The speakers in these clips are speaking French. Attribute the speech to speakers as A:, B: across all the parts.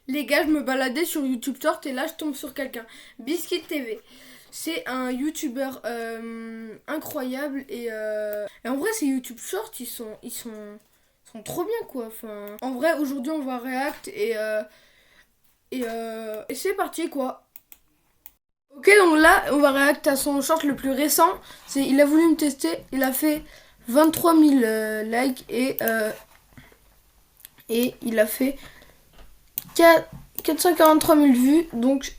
A: Les gars, je me baladais sur YouTube Short et là, je tombe sur quelqu'un. Biscuit TV. C'est un YouTuber incroyable et en vrai, ces YouTube Short, ils sont trop bien quoi. Enfin, en vrai, aujourd'hui, on va react et c'est parti quoi. Ok, donc là, on va react à son short le plus récent. Il a voulu me tester. Il a fait 23 000 likes et il a fait 443 000 vues. Donc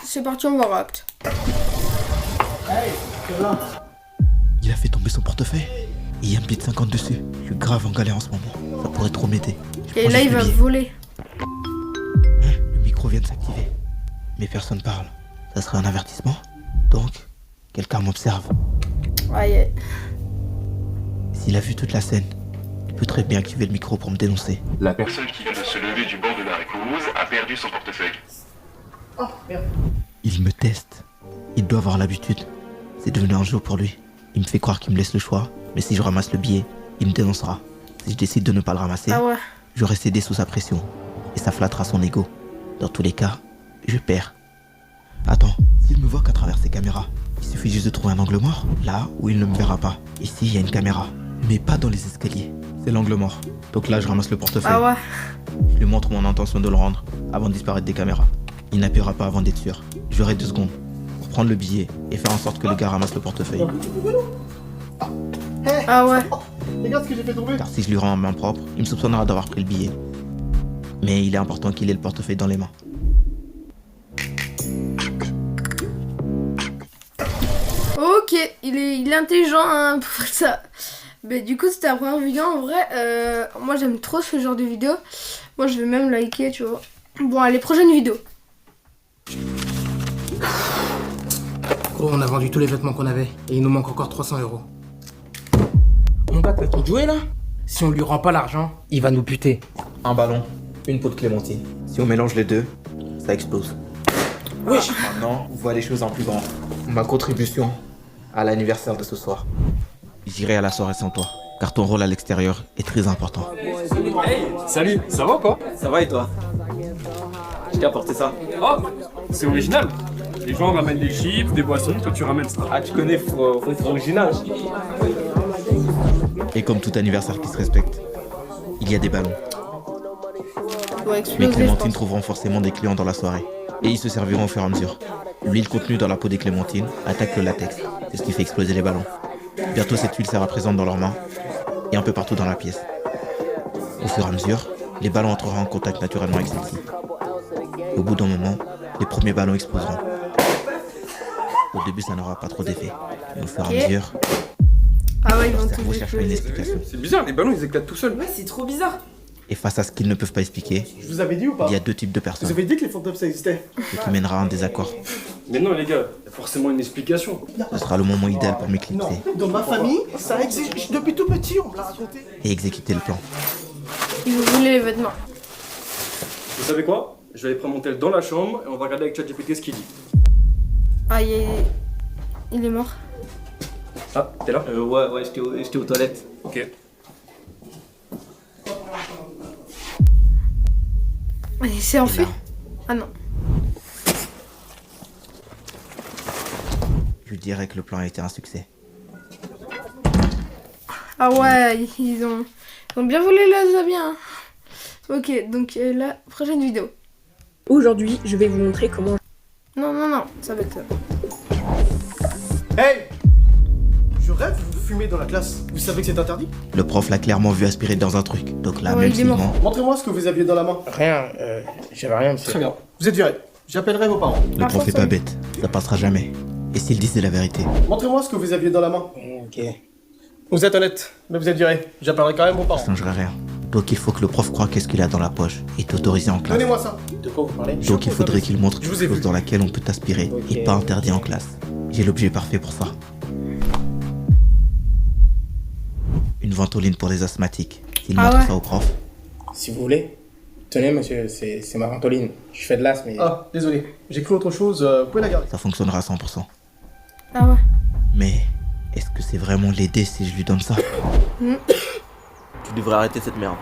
A: c'est parti, on va react.
B: Il a fait tomber son portefeuille. Et il y a un billet de 50 dessus. Je suis grave en galère en ce moment. Ça pourrait trop m'aider.
A: Et là, il va voler.
B: Le micro vient de s'activer. Mais personne parle. Ça serait un avertissement. Donc, quelqu'un m'observe.
A: Ouais.
B: S'il a vu toute la scène, il peut très bien activer le micro pour me dénoncer.
C: La personne qui vient de se lever du banc de la Pérouse a perdu son portefeuille.
D: Oh merde.
B: Il me teste. Il doit avoir l'habitude. C'est devenu un jeu pour lui. Il me fait croire qu'il me laisse le choix. Mais si je ramasse le billet, il me dénoncera. Si je décide de ne pas le ramasser, j'aurai cédé sous sa pression. Et ça flattera son ego. Dans tous les cas, je perds. Attends, s'il me voit qu'à travers ses caméras, il suffit juste de trouver un angle mort, là où il ne me verra pas. Ici, il y a une caméra, mais pas dans les escaliers. C'est l'angle mort. Donc là, je ramasse le portefeuille. Je lui montre mon intention de le rendre avant de disparaître des caméras. Il n'appuiera pas avant d'être sûr. J'aurai 2 secondes pour prendre le billet et faire en sorte que le gars ramasse le portefeuille.
D: Regarde ce que j'ai fait tomber.
B: Car si je lui rends en main propre, il me soupçonnera d'avoir pris le billet. Mais il est important qu'il ait le portefeuille dans les mains.
A: Ok, il est intelligent hein, pour faire ça. Mais du coup, c'était la première vidéo. En vrai, moi j'aime trop ce genre de vidéo. Moi je vais même liker, tu vois. Bon, allez, prochaine vidéo.
D: Gros, on a vendu tous les vêtements qu'on avait et il nous manque encore 300 €. Mon gars, t'as tout joué là? Si on lui rend pas l'argent, il va nous buter.
B: Un ballon, une peau de clémentine. Si on mélange les deux, ça explose.
D: Wesh.
B: Maintenant, on voit les choses en plus grand. Ma contribution à l'anniversaire de ce soir. J'irai à la soirée sans toi, car ton rôle à l'extérieur est très important.
E: Hey, salut, ça va quoi?
F: Ça va et toi? Je t'ai apporté ça.
E: Oh, c'est original. Les gens ramènent des chips, des boissons, toi tu ramènes ça.
F: Ah, tu connais, faut être original.
B: Et comme tout anniversaire qui se respecte, il y a des ballons.
A: Ouais,
B: Mais Clémentine trouveront forcément des clients dans la soirée. Et ils se serviront au fur et à mesure. L'huile contenue dans la peau des clémentines attaque le latex. C'est ce qui fait exploser les ballons. Bientôt cette huile sera présente dans leurs mains et un peu partout dans la pièce. Au fur et à mesure, les ballons entreront en contact naturellement avec celle-ci. Au bout d'un moment, les premiers ballons exploseront. Au début, ça n'aura pas trop d'effet. Mais au fur et à mesure,
A: ils vont
B: le cerveau cherchera une explication.
E: C'est bizarre, les ballons ils éclatent tout seuls.
D: Ouais, c'est trop bizarre.
B: Et face à ce qu'ils ne peuvent pas expliquer,
D: Je vous avais dit ou pas?
B: il y a 2 types de
D: Vous
B: personnes,
D: avez dit que les fantômes ça existait.
B: ce qui mènera à un désaccord.
E: Mais non les gars, y a forcément une explication.
B: Ce sera le moment idéal pour m'éclipser
D: Dans ma famille, ça existe. Depuis tout petit, on me l'a raconté.
B: et exécuter le plan.
A: Il veut voler les vêtements.
E: Vous savez quoi? Je vais aller prendre mon tel dans la chambre et on va regarder avec ChatGPT ce qu'il dit.
A: Il est mort.
E: Ah, t'es là?
F: Ouais, j'étais aux toilettes.
E: Ok.
A: Il s'est enfui. Ah non.
B: Je dirais que le plan a été un succès.
A: Ah ouais, ils ont bien volé là, ça bien. Ok, donc la prochaine vidéo.
G: Aujourd'hui, je vais vous montrer comment...
A: Non, ça va être ça.
D: Hey! Je rêve, vous fumez dans la classe. Vous savez que c'est interdit?
B: Le prof l'a clairement vu aspirer dans un truc. Donc là,
A: Ah ouais,
B: même
A: il est
B: s'il
A: mort.
B: ment,
D: Montrez-moi ce que vous aviez dans la main. Rien, j'avais rien de
E: Très bien.
D: Vous êtes viré. J'appellerai vos parents.
B: le prof est pas bête. Ça passera jamais. Et s'il disait la vérité?
D: Montrez-moi ce que vous aviez dans la main. Ok. Vous êtes honnête, mais vous êtes viré. J'appellerai quand même vos
B: Ça
D: parents.
B: changerait rien. Donc il faut que le prof croie qu'est-ce qu'il a dans la poche et t'autoriser en classe.
D: Donnez-moi ça. De quoi vous parlez?
B: Donc il faudrait qu'il montre
D: Je vous ai
B: quelque chose
D: vu.
B: dans laquelle on peut t'aspirer
D: Ok.
B: et pas interdit en classe. J'ai l'objet parfait pour ça. Une ventoline pour les asthmatiques. S'il montre ça au prof,
H: Si vous voulez. Tenez, monsieur, c'est ma ventoline. Je fais de l'as, mais...
D: Ah, désolé. J'ai cru autre chose. Vous pouvez la garder.
B: ça fonctionnera à 100%.
A: Ah ouais.
B: Mais est-ce que c'est vraiment l'aider si je lui donne ça?
F: Tu devrais arrêter cette merde.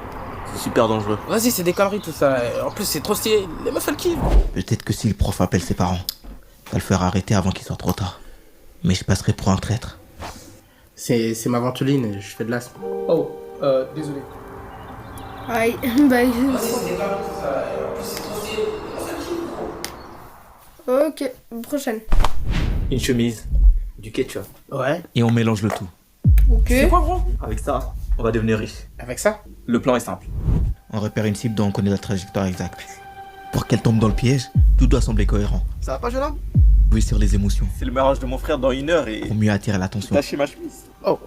B: super dangereux.
D: Vas-y, c'est des conneries tout ça. En plus, c'est trop stylé. Les meufs, elles kiffent.
B: Peut-être que si le prof appelle ses parents, ça le fera arrêter avant qu'il soit trop tard. Mais je passerai pour un traître.
H: C'est ma ventoline, je fais de l'asthme. Oh, désolé.
A: Aïe, bah... Ok, prochaine.
F: Une chemise, du ketchup.
H: Ouais.
B: Et on mélange le tout.
A: Ok.
D: C'est quoi, gros?
F: Avec ça, on va devenir riche.
H: Avec ça?
F: Le plan est simple.
B: On repère une cible dont on connaît la trajectoire exacte. Pour qu'elle tombe dans le piège, tout doit sembler cohérent.
F: Ça va pas, jeune homme?
B: Jouer sur les émotions,
F: C'est le mariage de mon frère dans 1 heure et...
B: pour mieux attirer l'attention.
F: Tâcher ma chemise.
I: Oh,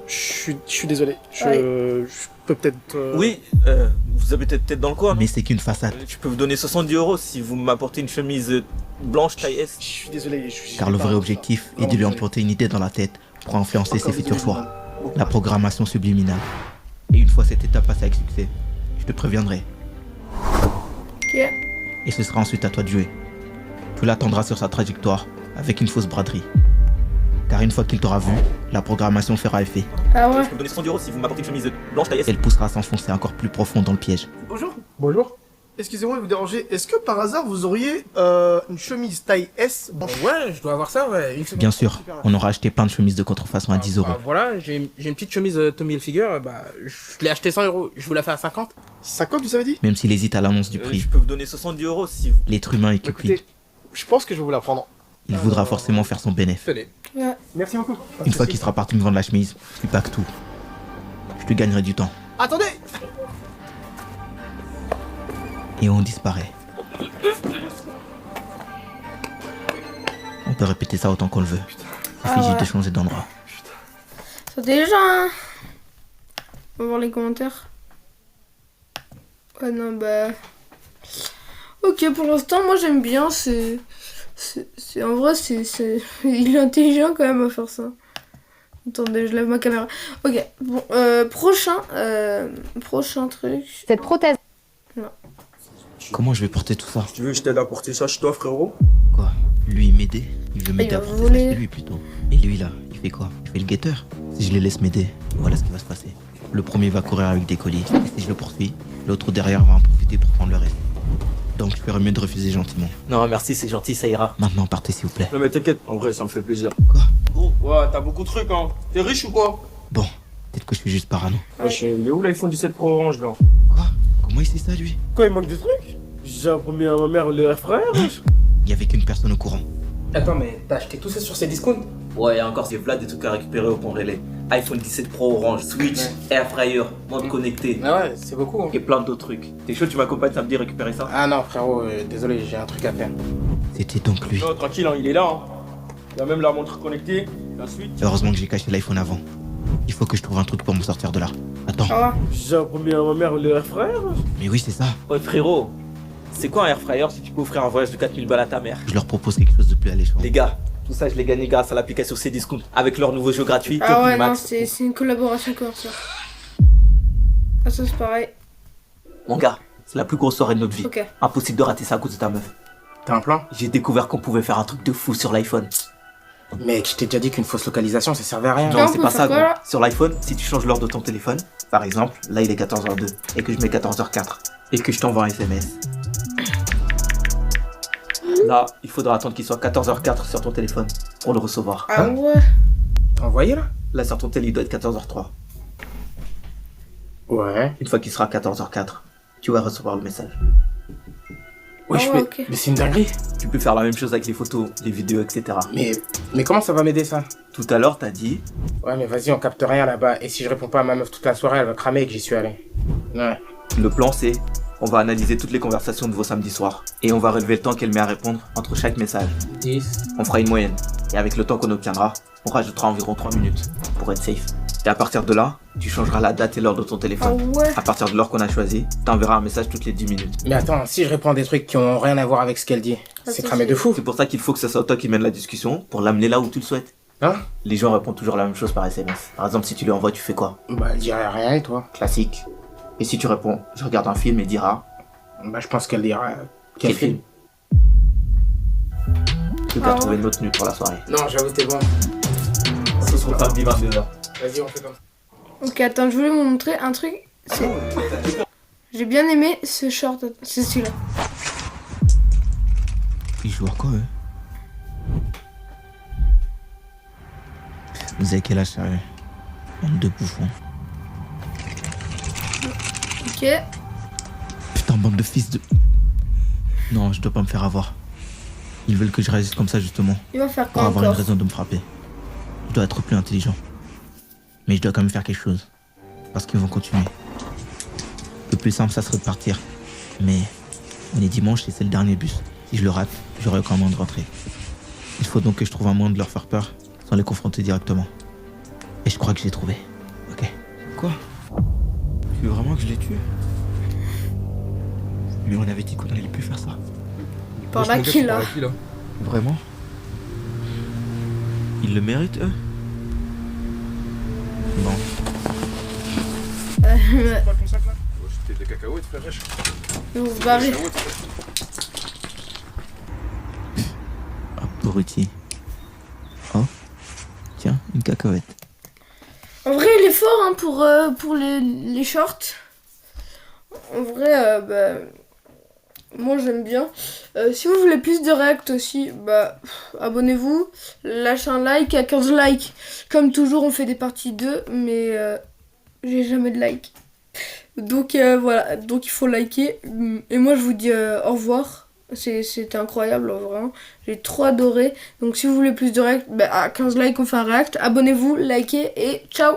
I: je suis désolé.
A: Ouais.
I: Je peux peut-être...
F: Oui, vous habitez peut-être dans le coin.
B: Mais c'est qu'une façade,
F: Je peux vous donner 70 € si vous m'apportez une chemise blanche taille S.
I: Je suis désolé.
B: car le vrai objectif est de lui implanter une idée dans la tête pour influencer ses futurs choix. La programmation subliminale. Et une fois cette étape passée avec succès, je te préviendrai.
A: Ok.
B: Et ce sera ensuite à toi de jouer. Tu l'attendras sur sa trajectoire avec une fausse braderie. Car une fois qu'il t'aura vu, la programmation fera effet.
A: Ah ouais.
F: Je peux vous donner 100 € si vous m'apportez une chemise blanche taille S.
B: Elle poussera à s'enfoncer encore plus profond dans le piège.
I: Bonjour.
H: Bonjour.
I: Excusez-moi de vous déranger. Est-ce que par hasard vous auriez une chemise taille S blanche?
D: Ouais, je dois avoir ça, ouais. Une seconde.
B: Bien sûr, on aura acheté plein de chemises de contrefaçon à 10 €.
D: Voilà, j'ai une petite chemise Tommy Hilfiger. Bah, je l'ai acheté 100 €. Je vous la fais à 50.
I: 50, vous avez dit?
B: Même s'il hésite à l'annonce du prix,
F: Je peux vous donner 70 € si vous...
B: l'être humain est cupide.
I: Écoutez, je pense que je vais vous la prendre.
B: Il voudra forcément faire son bénéfice.
D: Tenez.
A: Ouais.
I: Merci beaucoup.
B: Une fois qu'il sera parti me vendre la chemise, je suis pas que tout. Je te gagnerai du temps.
I: Attendez!
B: Et on disparaît. On peut répéter ça autant qu'on le veut. Il suffit
A: ouais.
B: de changer d'endroit.
A: Ça déjà, hein. On va voir les commentaires. Ouais, non, bah... Ok, pour l'instant, moi j'aime bien, en vrai, il est intelligent quand même à faire ça. Attendez, je lève ma caméra. Ok, bon, prochain truc.
J: Cette prothèse.
B: Comment je vais porter tout ça?
E: Tu veux que je t'aide à porter ça chez toi, frérot?
B: Quoi? Lui m'aider? Il veut m'aider
A: il
B: à
A: va
B: porter ça
A: voler.
B: chez lui plutôt. Et lui là, il fait quoi? Il fait le guetteur? Si je les laisse m'aider, voilà ce qui va se passer. Le premier va courir avec des colis. Et si je le poursuis, l'autre derrière va en profiter pour prendre le reste. Donc je ferais mieux de refuser gentiment.
F: Non, merci, c'est gentil, ça ira.
B: Maintenant partez s'il vous plaît.
E: Non mais t'inquiète, en vrai ça me fait plaisir.
B: Quoi?
E: Gros, ouais, t'as beaucoup de trucs hein. T'es riche ou quoi?
B: Bon, peut-être que je suis juste parano.
E: Wesh, il est où l'iPhone 17 Pro Orange là?
B: Quoi? Comment il sait ça lui?
E: Quoi, il manque des trucs? J'ai promis à ma mère le air fryer.
B: Il y avait qu'une personne au courant.
D: Attends, mais t'as acheté tout ça sur ces discounts?
F: Ouais, encore, c'est Vlad des trucs à récupérer au pont relais. iPhone 17 Pro Orange, Switch, Air Fryer, mode connecté.
D: Ah ouais, c'est beaucoup. Hein.
F: Et plein d'autres trucs. T'es chaud, tu m'accompagnes samedi récupérer ça?
H: Ah non, frérot, désolé, j'ai un truc à faire.
B: C'était donc lui.
E: Non, tranquille, hein, il est là. Hein. Il y a même la montre connectée, la Switch.
B: Heureusement que j'ai caché l'iPhone avant. Il faut que je trouve un truc pour me sortir de là. Attends.
A: Ah ouais.
E: J'ai promis à ma mère le air fryer.
B: Mais oui, c'est ça.
F: Ouais, frérot, c'est quoi un Air Fryer si tu peux offrir un voyage de 4000 balles à ta mère?
B: Je leur propose quelque chose de plus alléchant.
F: Les gars, tout ça je l'ai gagné grâce à l'application Cdiscount avec leur nouveau jeu gratuit.
A: Ah
F: Top
A: ouais, non,
F: Max.
A: c'est une collaboration commerciale. Ah, ça c'est pareil.
F: Mon gars, c'est la plus grosse soirée de notre vie.
A: Ok.
F: Impossible de rater ça à cause de ta meuf.
H: T'as un plan?
F: J'ai découvert qu'on pouvait faire un truc de fou sur l'iPhone.
H: Mec, je t'ai déjà dit qu'une fausse localisation, ça servait à rien.
A: on
F: Non, c'est
A: peut
F: pas
A: faire
F: ça,
A: quoi,
F: gros.
A: là
F: Sur l'iPhone, si tu changes l'heure de ton téléphone, par exemple, là il est 14h02 et que je mets 14h04 et que je t'envoie un SMS. Là, il faudra attendre qu'il soit 14h04 sur ton téléphone pour le recevoir.
A: Ah ouais.
H: T'as envoyé là?
F: Là, sur ton télé, il doit être 14h03.
H: Ouais.
F: Une fois qu'il sera 14h04, tu vas recevoir le message.
H: Wesh,
A: Ah ouais, ok.
H: mais c'est une dinguerie.
F: Tu peux faire la même chose avec les photos, les vidéos, etc.
H: Mais comment ça va m'aider ça?
F: Tout à l'heure, t'as dit...
H: Ouais, mais vas-y, on capte rien là-bas. Et si je réponds pas à ma meuf toute la soirée, elle va cramer et que j'y suis allé. Ouais.
F: Le plan, c'est... On va analyser toutes les conversations de vos samedis soirs. Et on va relever le temps qu'elle met à répondre entre chaque message.
H: 10.
F: On fera une moyenne. Et avec le temps qu'on obtiendra, on rajoutera environ 3 minutes pour être safe. Et à partir de là, tu changeras la date et l'heure de ton
A: Ah
F: téléphone.
A: ouais.
F: À partir de l'heure qu'on a choisi, t'enverras un message toutes les 10 minutes.
H: Mais attends, si je réponds à des trucs qui ont rien à voir avec ce qu'elle dit, c'est cramé de fou.
F: C'est pour ça qu'il faut que ce soit toi qui mène la discussion pour l'amener là où tu le souhaites.
H: Hein?
F: Les gens répondent toujours la même chose par SMS. Par exemple, si tu lui envoies, tu fais quoi?
H: Bah, elle dirait rien et toi?
F: Classique. Et si tu réponds, je regarde un film et dira...
H: Bah, je pense qu'elle dira...
F: Quel film? Tu
A: Ah
F: as
A: ouais.
F: trouvé une autre tenue pour la soirée.
H: Non, j'avoue, t'es bon.
F: Ce sera samedi 22h.
H: Vas-y, on fait comme ça.
A: Ok, attends, je voulais vous montrer un truc. J'ai bien aimé ce short, c'est celui-là.
B: Ils jouent à quoi, eux? Vous avez quel âge, sérieux? Bande de bouffons.
A: Ok.
B: Putain, bande de fils de... Non, je dois pas me faire avoir. Ils veulent que je réagisse comme ça, justement.
A: Il va faire
B: pour
A: quoi
B: avoir une
A: encore?
B: raison de me frapper. Je dois être plus intelligent. Mais je dois quand même faire quelque chose. Parce qu'ils vont continuer. Le plus simple, ça serait de partir. Mais on est dimanche et c'est le dernier bus. Si je le rate, j'aurai aucun moyen de rentrer. Il faut donc que je trouve un moyen de leur faire peur sans les confronter directement. Et je crois que je l'ai trouvé. Ok. Quoi? Tu veux vraiment que je les tue? Mais on avait dit qu'on allait plus faire ça.
A: Par là qui là?
B: Vraiment? Ils le méritent, eux? Bon.
I: Pas ton sac là? C'était des cacahuètes, frère.
A: Vous vous barrez.
B: Abruti. Oh. Tiens, une cacahuète.
A: En vrai, il est fort hein, pour les shorts. En vrai, moi j'aime bien. Si vous voulez plus de react aussi, abonnez-vous. Lâchez un like à 15 likes. Comme toujours, on fait des parties 2, mais j'ai jamais de like. Donc voilà, donc il faut liker. Et moi je vous dis au revoir. C'était incroyable, vraiment. J'ai trop adoré. Donc si vous voulez plus de react, à 15 likes on fait un react. Abonnez-vous, likez et ciao!